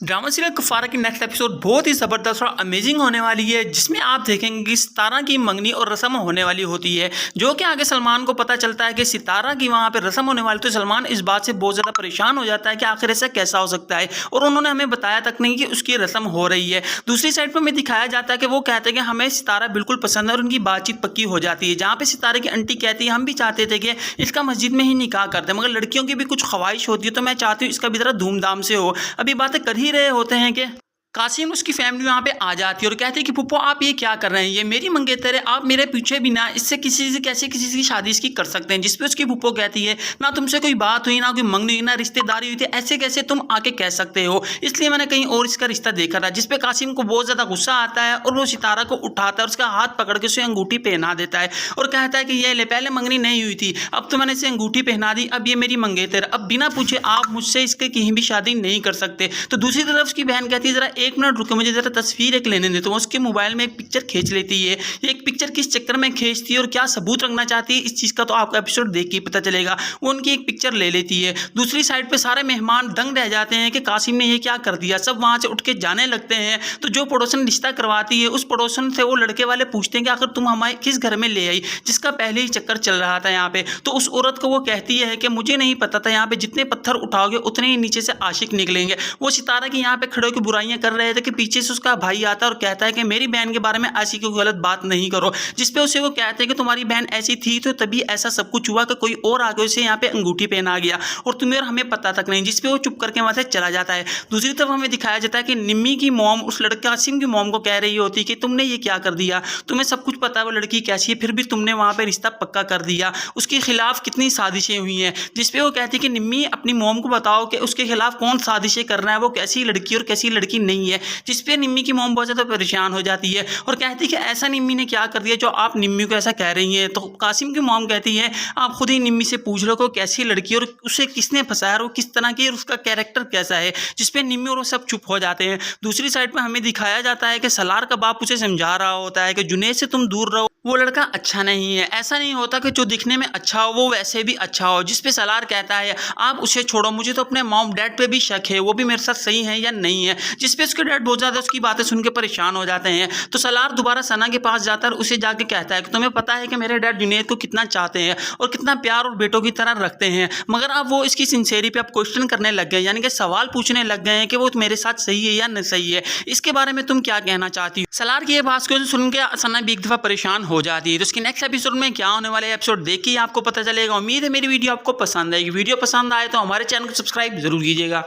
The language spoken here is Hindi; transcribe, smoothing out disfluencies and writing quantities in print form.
ड्रामा सीरियल कुफारा की नेक्स्ट एपिसोड बहुत ही ज़बरदस्त और अमेजिंग होने वाली है, जिसमें आप देखेंगे कि सितारा की मंगनी और रस्म होने वाली होती है। जो कि आगे सलमान को पता चलता है कि सितारा की वहाँ पे रस्म होने वाली, तो सलमान इस बात से बहुत ज़्यादा परेशान हो जाता है कि आखिर ऐसा कैसा हो सकता है, और उन्होंने हमें बताया तक नहीं कि उसकी रस्म हो रही है। दूसरी साइड पर हमें दिखाया जाता है कि वो कहते हैं कि हमें सितारा बिल्कुल पसंद है और उनकी बातचीत पक्की हो जाती है, जहाँ पे सितारे की आंटी कहती है हम भी चाहते थे कि इसका मस्जिद में ही निकाह करते, मगर लड़कियों की भी कुछ ख्वाहिश होती है, तो मैं चाहती हूँ इसका भी ज़रा धूमधाम से हो। अभी बातें कर ही रहे होते हैं कि कासिम उसकी फैमिली वहाँ पे आ जाती है और कहती है कि पुप्पो आप ये क्या कर रहे हैं, ये मेरी मंगेतर है, आप मेरे पीछे भी ना इससे किसी से कैसे किसी की शादी इसकी कर सकते हैं। जिसपे उसकी पुप्पो कहती है ना तुमसे कोई बात हुई, ना कोई मंगनी हुई, ना रिश्तेदारी हुई थी, ऐसे कैसे तुम आके कह सकते हो, इसलिए मैंने कहीं और इसका रिश्ता देखा था। जिसपे कासिम को बहुत ज़्यादा गुस्सा आता है और वो सितारा को उठाता है और उसका हाथ पकड़ के उसे अंगूठी पहना देता है और कहता है कि ये ले, पहले मंगनी नहीं हुई थी, अब तो मैंने इसे अंगूठी पहना दी, अब ये मेरी मंगेतर, अब बिना पूछे आप मुझसे इसके कहीं भी शादी नहीं कर सकते। तो दूसरी तरफ उसकी बहन कहती है ज़रा एक मिनट रुको, मुझे तस्वीर एक लेने दे, तो वो उसके मोबाइल में एक पिक्चर खींच लेती है। ये एक पिक्चर किस चक्कर में खींचती है और क्या सबूत रखना चाहती है, इस चीज़ का तो आपको एपिसोड देख के पता चलेगा। वो उनकी एक पिक्चर ले लेती है। दूसरी साइड पे सारे मेहमान दंग रह जाते हैं कि कासिम ने ये क्या कर दिया। सब वहाँ से उठ के जाने लगते हैं। तो जो पड़ोसन रिश्ता करवाती है, उस पड़ोसन से वो लड़के वाले पूछते हैं कि आखिर तुम हमारे किस घर में ले आई, जिसका पहले ही चक्कर चल रहा था यहाँ पे। तो उस औरत को वो कहती है कि मुझे नहीं पता था यहाँ पे जितने पत्थर उठाओगे उतने ही नीचे से आशिक निकलेंगे। वो सितारा की यहाँ पे खड़े होकर बुराइयां कर रहे थे कि पीछे से उसका भाई आता है और कहता है कि मेरी बहन के बारे में ऐसी कोई गलत बात नहीं करो। जिसपे उसे वो कहते हैं कि तुम्हारी बहन ऐसी थी तो तभी ऐसा सब कुछ हुआ कि कोई और आके उसे यहाँ पे अंगूठी पहना गया और तुम्हें और हमें पता तक नहीं। जिसपे वो चुप करके वहां से चला जाता है। दूसरी तरफ हमें दिखाया जाता है कि निम्मी की मॉम उस लड़के कासिम की मॉम को कह रही होती है कि तुमने ये क्या कर दिया, तुम्हें सब कुछ पता है वो लड़की कैसी है, फिर भी तुमने वहां पे रिश्ता पक्का कर दिया, उसके खिलाफ कितनी साजिशें हुई हैं। जिसपे वो कहती है कि निम्मी अपनी मॉम को बताओ कि उसके खिलाफ कौन साजिशें कर रहा है, वो कैसी लड़की और कैसी लड़की नहीं है। जिसपे निम्मी की मॉम बहुत ज़्यादा परेशान हो जाती है और कहती है कि ऐसा निम्मी ने क्या कर दिया जो आप निम्मी को ऐसा कह रही हैं। तो कासिम की मॉम कहती है आप खुद ही निम्मी से पूछ लो कि कैसी लड़की और उसे किसने फंसाया और वो किस तरह की और उसका कैरेक्टर कैसा है। जिसपे निम्मी और वो सब चुप हो जाते हैं। दूसरी साइड पर हमें दिखाया जाता है कि सलार का बाप उसे समझा रहा होता है कि जुनैद से तुम दूर रहो, वो लड़का अच्छा नहीं है। ऐसा नहीं होता कि जो दिखने में अच्छा हो वो वैसे भी अच्छा हो। जिसपे सलार कहता है आप उसे छोड़ो, मुझे तो अपने मॉम डैड पे भी शक है, वो भी मेरे साथ सही है या नहीं है। जिसपे उसके डैड बहुत ज़्यादा उसकी बातें सुन के परेशान हो जाते हैं। तो सलार दोबारा सना के पास जाता है और उसे जाके कहता है कि तुम्हें पता है कि मेरे डैड जुनैद को कितना चाहते हैं और कितना प्यार और बेटों की तरह रखते हैं, मगर अब वो इसकी सिंसेरी पे अब क्वेश्चन करने लग गए, यानी कि सवाल पूछने लग गए हैं कि वो मेरे साथ सही है या नहीं सही है। इसके बारे में तुम क्या कहना चाहती हो। सलार की ये बात को सुन के सना भी एक दफ़ा परेशान हो जाती है। तो उसकी नेक्स्ट एपिसोड में क्या होने वाले एपिसोड देख के आपको पता चलेगा। उम्मीद है मेरी वीडियो आपको पसंद आएगी। वीडियो पसंद आए तो हमारे चैनल को सब्सक्राइब जरूर कीजिएगा।